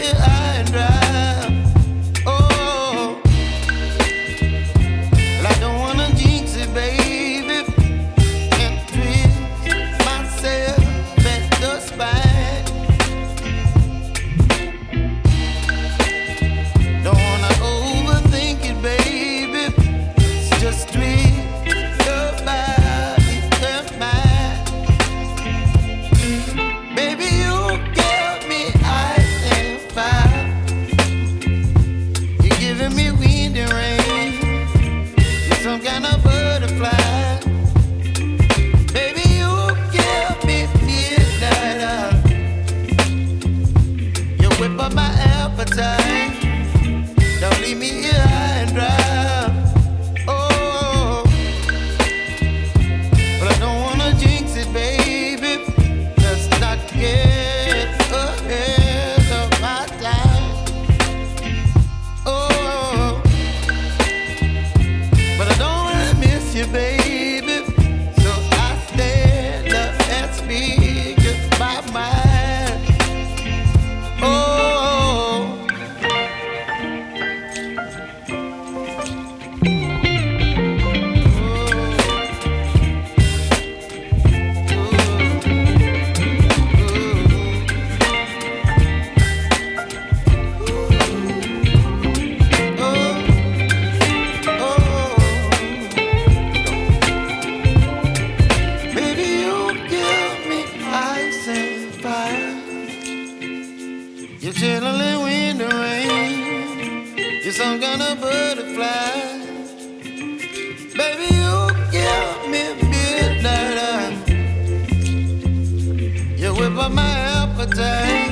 here high and dry. Oh, well, I don't wanna jinx it, baby, and twist myself at the spine. Don't wanna overthink it, baby. It's just twist your body and mine. Baby, you give me ice and fire. You're giving me wind and rain. You're some kind of butterfly. Baby, you give me midnight. You whip up my appetite. Don't leave me here high and dry. Oh, but I don't wanna jinx it, baby. Let's not get ahead of my time. Oh, but I don't wanna miss you, baby. So I stand up and speak my mind. Oh. Baby, you give me ice and fire. You're chilling wind and rain. You're some kind of butterfly. Baby, you give me midnight. You whip up my appetite.